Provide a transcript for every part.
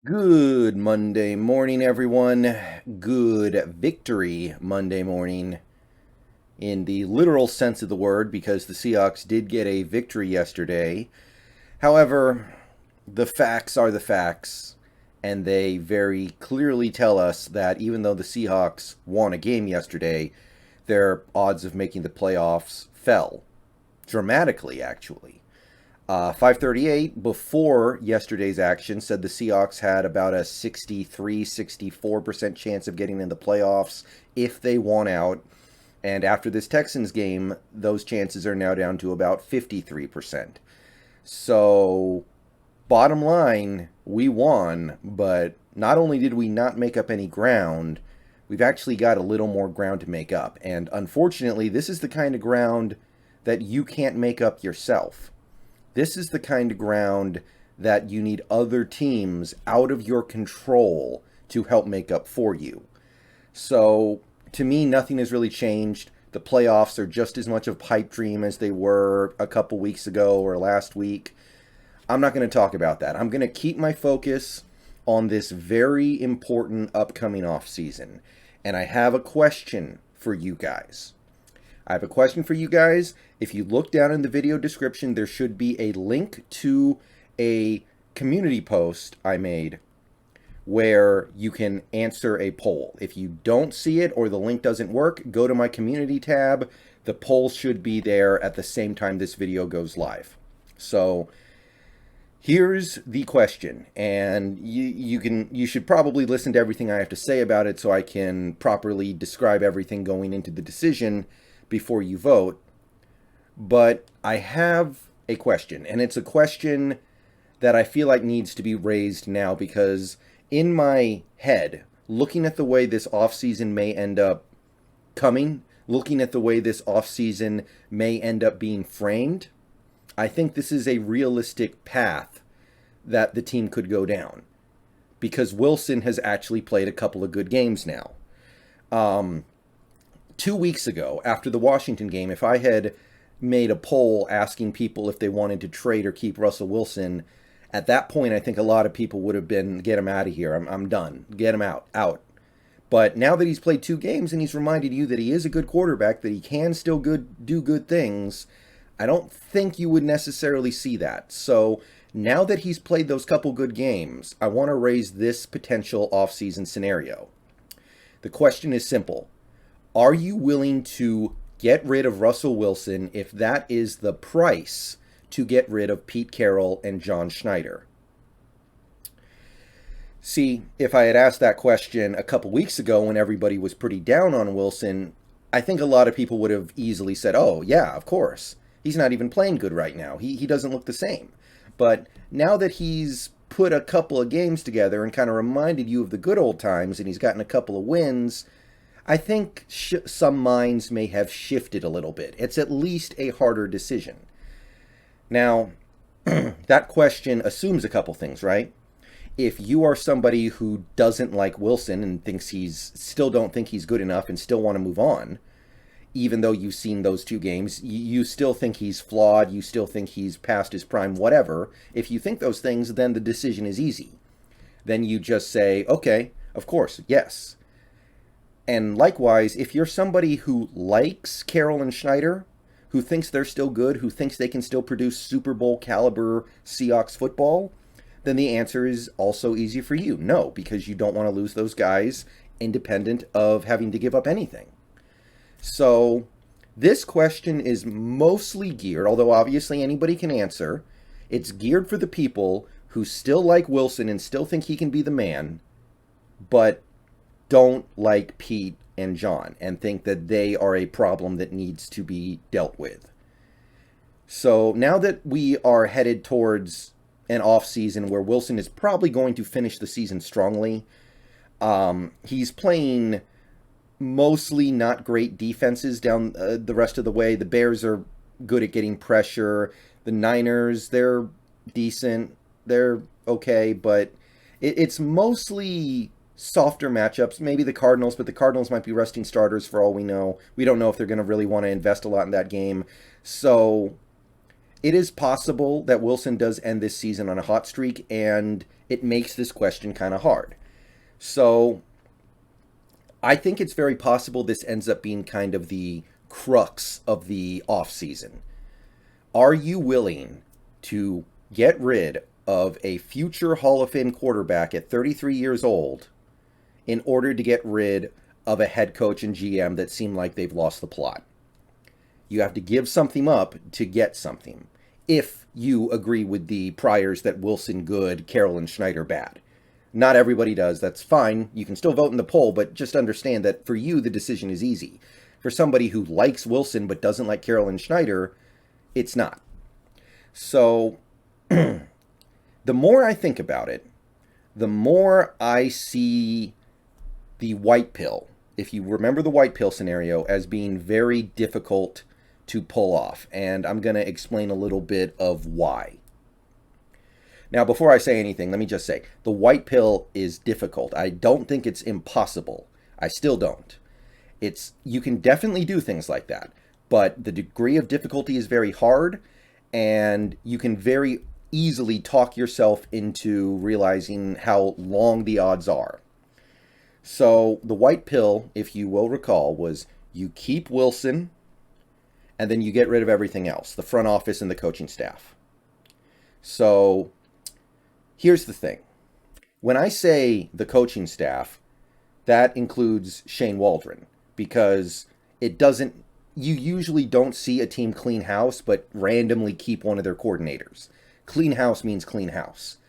Good Monday morning, everyone. Good victory Monday morning in the literal sense of the word because the Seahawks did get a victory yesterday. However, the facts are the facts, and they very clearly tell us that even though the Seahawks won a game yesterday, their odds of making the playoffs fell dramatically, actually. 538 before yesterday's action said the Seahawks had about a 63-64% chance of getting in the playoffs if they won out. And after this Texans game, those chances are now down to about 53%. So, bottom line, we won, but not only did we not make up any ground, we've actually got a little more ground to make up. And unfortunately, this is the kind of ground that you can't make up yourself. This is the kind of ground that you need other teams out of your control to help make up for you. So, to me, nothing has really changed. The playoffs are just as much of a pipe dream as they were a couple weeks ago or last week. I'm not going to talk about that. I'm going to keep my focus on this very important upcoming offseason. And I have a question for you guys. If you look down in the video description, there should be a link to a community post I made where you can answer a poll. If you don't see it or the link doesn't work, go to my community tab. The poll should be there at the same time this video goes live. So here's the question, and you should probably listen to everything I have to say about it so I can properly describe everything going into the decision before you vote. But I have a question, and it's a question that I feel like needs to be raised now because in my head, looking at the way this offseason may end up coming, looking at the way this offseason may end up being framed, I think this is a realistic path that the team could go down because Wilson has actually played a couple of good games now. 2 weeks ago, after the Washington game, if I had made a poll asking people if they wanted to trade or keep Russell Wilson, at that point, I think a lot of people would have been, get him out of here. I'm done. Get him out. But now that he's played 2 games and he's reminded you that he is a good quarterback, that he can still do good things, I don't think you would necessarily see that. So now that he's played those couple good games, I want to raise this potential offseason scenario. The question is simple. Are you willing to get rid of Russell Wilson if that is the price to get rid of Pete Carroll and John Schneider? See, if I had asked that question a couple weeks ago when everybody was pretty down on Wilson, I think a lot of people would have easily said, oh, yeah, of course. He's not even playing good right now. He doesn't look the same. But now that he's put a couple of games together and kind of reminded you of the good old times and he's gotten a couple of wins, I think some minds may have shifted a little bit. It's at least a harder decision. Now, that question assumes a couple things, right? If you are somebody who doesn't like Wilson and still don't think he's good enough and still want to move on, even though you've seen those 2 games, you still think he's flawed, you still think he's past his prime, whatever. If you think those things, then the decision is easy. Then you just say, okay, of course, yes. And likewise, if you're somebody who likes Carroll and Schneider, who thinks they're still good, who thinks they can still produce Super Bowl caliber Seahawks football, then the answer is also easy for you. No, because you don't want to lose those guys independent of having to give up anything. So this question is mostly geared, although obviously anybody can answer, it's geared for the people who still like Wilson and still think he can be the man, but don't like Pete and John and think that they are a problem that needs to be dealt with. So now that we are headed towards an off-season where Wilson is probably going to finish the season strongly, he's playing mostly not great defenses down the rest of the way. The Bears are good at getting pressure. The Niners, they're decent. They're okay, but it's mostly softer matchups. Maybe the Cardinals, but the Cardinals might be resting starters for all we know. We don't know if they're going to really want to invest a lot in that game. So it is possible that Wilson does end this season on a hot streak, and it makes this question kind of hard. So I think it's very possible this ends up being kind of the crux of the offseason. Are you willing to get rid of a future Hall of Fame quarterback at 33 years old in order to get rid of a head coach and GM that seem like they've lost the plot? You have to give something up to get something. If you agree with the priors that Wilson good, Carroll and Schneider bad. Not everybody does. That's fine. You can still vote in the poll, but just understand that for you, the decision is easy. For somebody who likes Wilson but doesn't like Carroll and Schneider, it's not. So the more I think about it, the more I see the white pill, if you remember the white pill scenario, as being very difficult to pull off. And I'm going to explain a little bit of why. Now, before I say anything, let me just say, the white pill is difficult. I don't think it's impossible. I still don't. You can definitely do things like that, but the degree of difficulty is very hard, and you can very easily talk yourself into realizing how long the odds are. So the white pill, if you will recall, was you keep Wilson, and then you get rid of everything else, the front office and the coaching staff. So here's the thing. When I say the coaching staff, that includes Shane Waldron, because you usually don't see a team clean house, but randomly keep one of their coordinators. Clean house means clean house.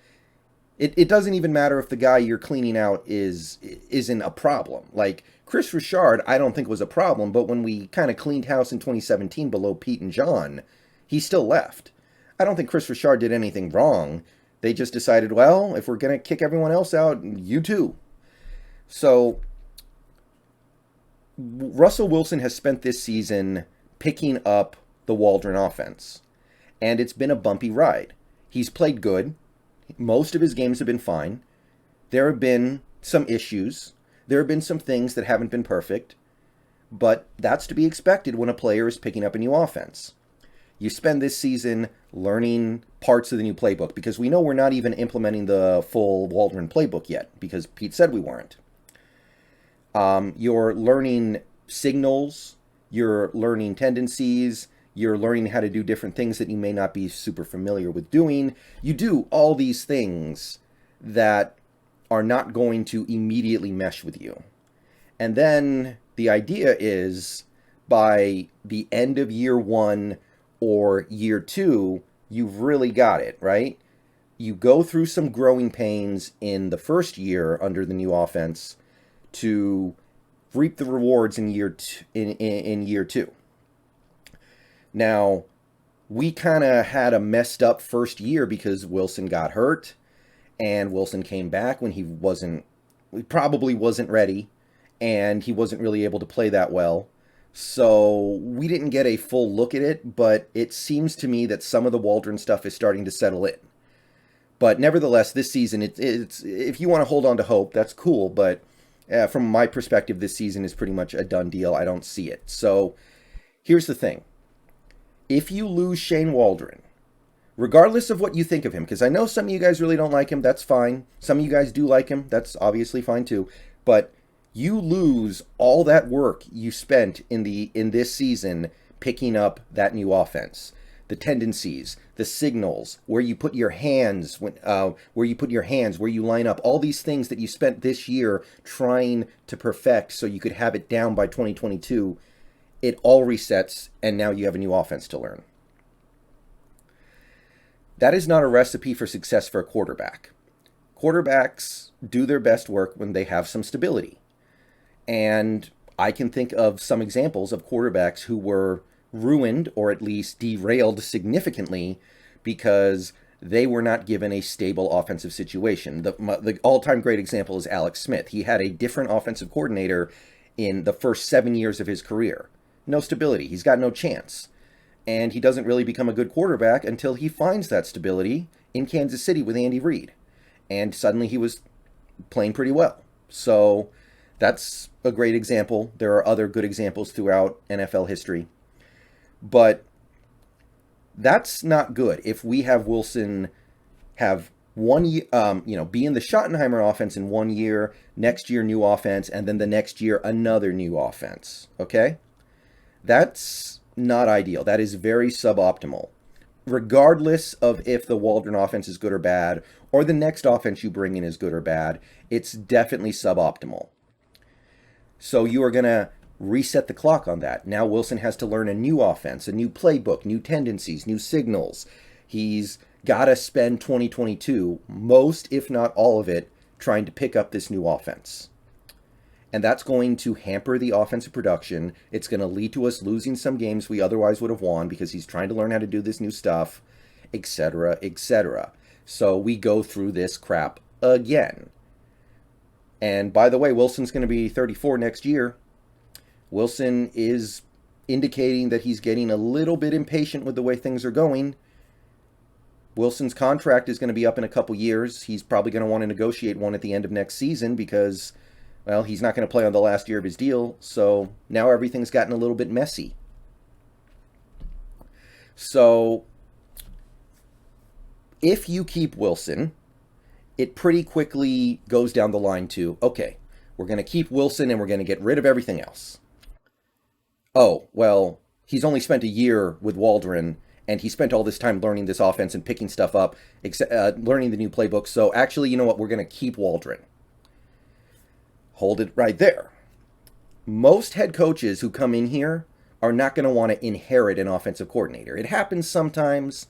It doesn't even matter if the guy you're cleaning out isn't a problem. Like Chris Richard, I don't think was a problem, but when we kind of cleaned house in 2017 below Pete and John, he still left. I don't think Chris Richard did anything wrong. They just decided, well, if we're going to kick everyone else out, you too. So Russell Wilson has spent this season picking up the Waldron offense, and it's been a bumpy ride. He's played good. Most of his games have been fine. There have been some issues. There have been some things that haven't been perfect, but that's to be expected when a player is picking up a new offense. You spend this season learning parts of the new playbook, because we know we're not even implementing the full Waldron playbook yet, because Pete said we weren't. You're learning signals, you're learning tendencies, you're learning how to do different things that you may not be super familiar with doing. You do all these things that are not going to immediately mesh with you. And then the idea is by the end of year one or year two, you've really got it, right? You go through some growing pains in the first year under the new offense to reap the rewards in year two. Now, we kind of had a messed up first year because Wilson got hurt, and Wilson came back when he probably wasn't ready, and he wasn't really able to play that well. So we didn't get a full look at it, but it seems to me that some of the Waldron stuff is starting to settle in. But nevertheless, this season, it's if you want to hold on to hope, that's cool. But from my perspective, this season is pretty much a done deal. I don't see it. So here's the thing. If you lose Shane Waldron, regardless of what you think of him, because I know some of you guys really don't like him, that's fine. Some of you guys do like him, that's obviously fine too. But you lose all that work you spent in this season picking up that new offense. The tendencies, the signals, where you put your hands, where you line up, all these things that you spent this year trying to perfect so you could have it down by 2022, it all resets, and now you have a new offense to learn. That is not a recipe for success for a quarterback. Quarterbacks do their best work when they have some stability. And I can think of some examples of quarterbacks who were ruined or at least derailed significantly because they were not given a stable offensive situation. The all-time great example is Alex Smith. He had a different offensive coordinator in the first 7 years of his career. No stability. He's got no chance. And he doesn't really become a good quarterback until he finds that stability in Kansas City with Andy Reid. And suddenly he was playing pretty well. So that's a great example. There are other good examples throughout NFL history. But That's not good. If we have Wilson have one year, be in the Schottenheimer offense in 1 year, next year new offense, and then the next year another new offense. Okay, that's not ideal. That is very suboptimal. Regardless of if the Waldron offense is good or bad, or the next offense you bring in is good or bad, it's definitely suboptimal. So you are going to reset the clock on that. Now Wilson has to learn a new offense, a new playbook, new tendencies, new signals. He's got to spend 2022, most if not all of it, trying to pick up this new offense. And that's going to hamper the offensive production. It's going to lead to us losing some games we otherwise would have won because he's trying to learn how to do this new stuff, etc., etc. So we go through this crap again. And by the way, Wilson's going to be 34 next year. Wilson is indicating that he's getting a little bit impatient with the way things are going. Wilson's contract is going to be up in a couple years. He's probably going to want to negotiate one at the end of next season because, well, he's not going to play on the last year of his deal. So now everything's gotten a little bit messy. So if you keep Wilson, it pretty quickly goes down the line to, okay, we're going to keep Wilson and we're going to get rid of everything else. Oh, well, he's only spent a year with Waldron, and he spent all this time learning this offense and picking stuff up, learning the new playbook. So actually, you know what? We're going to keep Waldron. Hold it right there. Most head coaches who come in here are not going to want to inherit an offensive coordinator. It happens sometimes.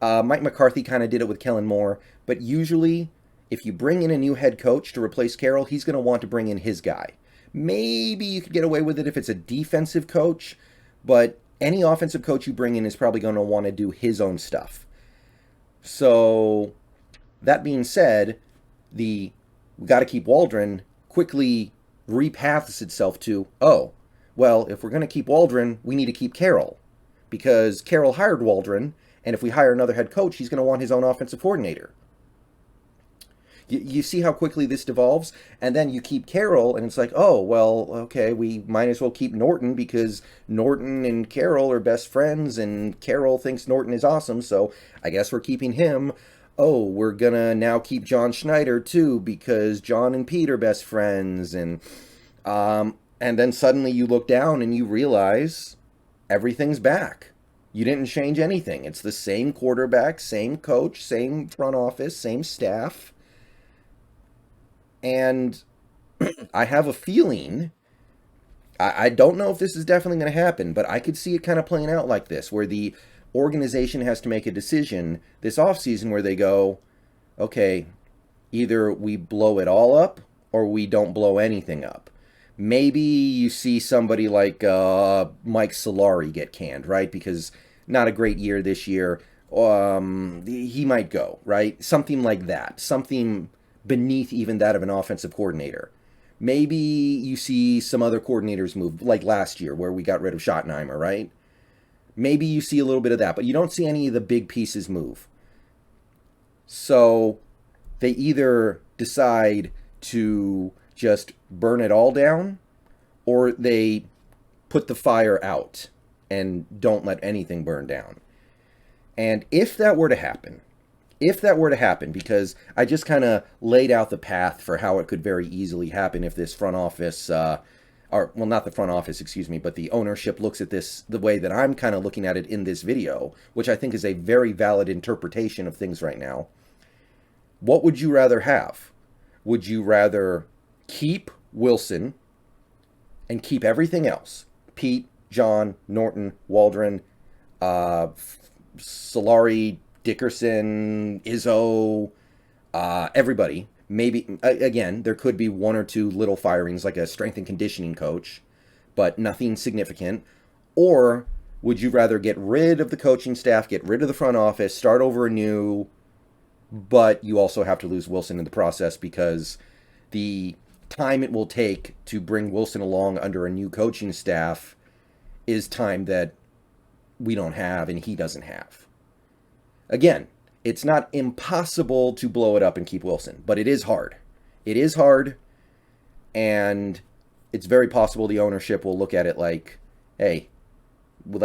Mike McCarthy kind of did it with Kellen Moore, but usually if you bring in a new head coach to replace Carroll, he's going to want to bring in his guy. Maybe you could get away with it if it's a defensive coach, but any offensive coach you bring in is probably going to want to do his own stuff. So that being said, we got to keep Waldron quickly repaths itself to, oh, well, if we're going to keep Waldron, we need to keep Carroll because Carroll hired Waldron, and if we hire another head coach, he's going to want his own offensive coordinator. You see how quickly this devolves? And then you keep Carroll, and it's like, oh, well, okay, we might as well keep Norton because Norton and Carroll are best friends, and Carroll thinks Norton is awesome, so I guess we're keeping him. Oh, we're going to now keep John Schneider, too, because John and Pete are best friends. And then suddenly you look down and you realize everything's back. You didn't change anything. It's the same quarterback, same coach, same front office, same staff. And I have a feeling, I don't know if this is definitely going to happen, but I could see it kind of playing out like this, where the organization has to make a decision this offseason where they go, okay, either we blow it all up or we don't blow anything up. Maybe you see somebody like Mike Solari get canned, right? Because not a great year this year. He might go, right? Something like that. Something beneath even that of an offensive coordinator. Maybe you see some other coordinators move, like last year where we got rid of Schottenheimer, right? Maybe you see a little bit of that, but you don't see any of the big pieces move. So they either decide to just burn it all down, or they put the fire out and don't let anything burn down. And if that were to happen, because I just kind of laid out the path for how it could very easily happen if this front office, not the front office, but the ownership looks at this the way that I'm kind of looking at it in this video, which I think is a very valid interpretation of things right now. What would you rather have? Would you rather keep Wilson and keep everything else? Pete, John, Norton, Waldron, Solari, Dickerson, Izzo, everybody. Maybe, again, there could be one or two little firings like a strength and conditioning coach, but nothing significant. Or would you rather get rid of the coaching staff, get rid of the front office, start over anew, but you also have to lose Wilson in the process because the time it will take to bring Wilson along under a new coaching staff is time that we don't have and he doesn't have. Again, it's not impossible to blow it up and keep Wilson, but it is hard. It is hard, and it's very possible the ownership will look at it like, hey, well,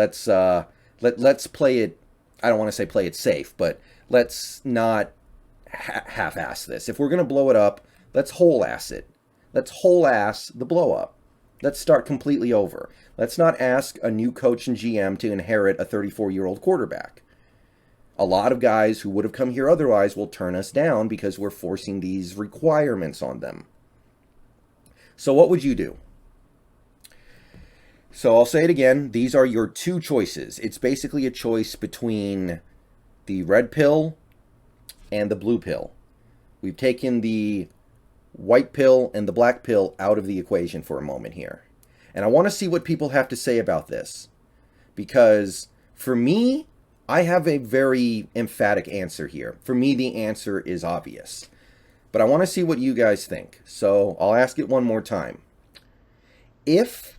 let's play it I don't want to say play it safe, but let's not half-ass this. If we're going to blow it up, let's whole-ass it. Let's whole-ass the blow-up. Let's start completely over. Let's not ask a new coach and GM to inherit a 34-year-old quarterback. A lot of guys who would have come here otherwise will turn us down because we're forcing these requirements on them. So what would you do? So I'll say it again. These are your two choices. It's basically a choice between the red pill and the blue pill. We've taken the white pill and the black pill out of the equation for a moment here. And I want to see what people have to say about this. Because for me, I have a very emphatic answer here. For me, the answer is obvious. But I want to see what you guys think. So I'll ask it one more time. If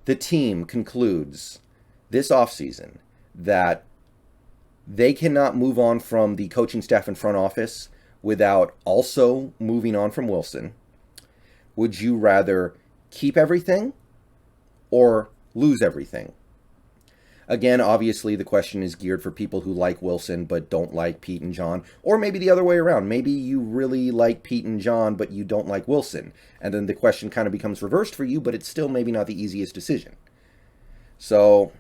the team concludes this offseason that they cannot move on from the coaching staff and front office without also moving on from Wilson, would you rather keep everything or lose everything? Again, obviously, the question is geared for people who like Wilson but don't like Pete and John. Or maybe the other way around. Maybe you really like Pete and John, but you don't like Wilson. And then the question kind of becomes reversed for you, but it's still maybe not the easiest decision. So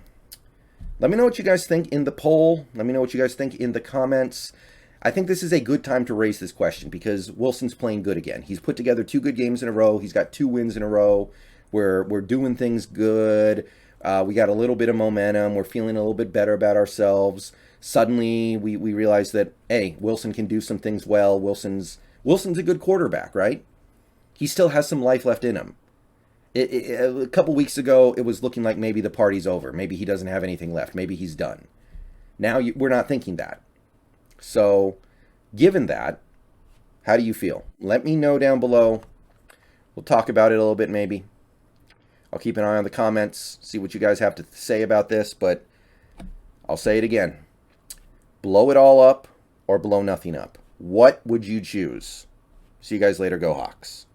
let me know what you guys think in the poll. Let me know what you guys think in the comments. I think this is a good time to raise this question because Wilson's playing good again. He's put together 2 good games in a row. He's got 2 wins in a row. We're doing things good. We got a little bit of momentum. We're feeling a little bit better about ourselves. Suddenly, we realize that, hey, Wilson can do some things well. Wilson's a good quarterback, right? He still has some life left in him. A couple weeks ago, it was looking like maybe the party's over. Maybe he doesn't have anything left. Maybe he's done. Now, we're not thinking that. So, given that, how do you feel? Let me know down below. We'll talk about it a little bit, maybe. I'll keep an eye on the comments, see what you guys have to say about this, but I'll say it again. Blow it all up or blow nothing up. What would you choose? See you guys later. Go Hawks.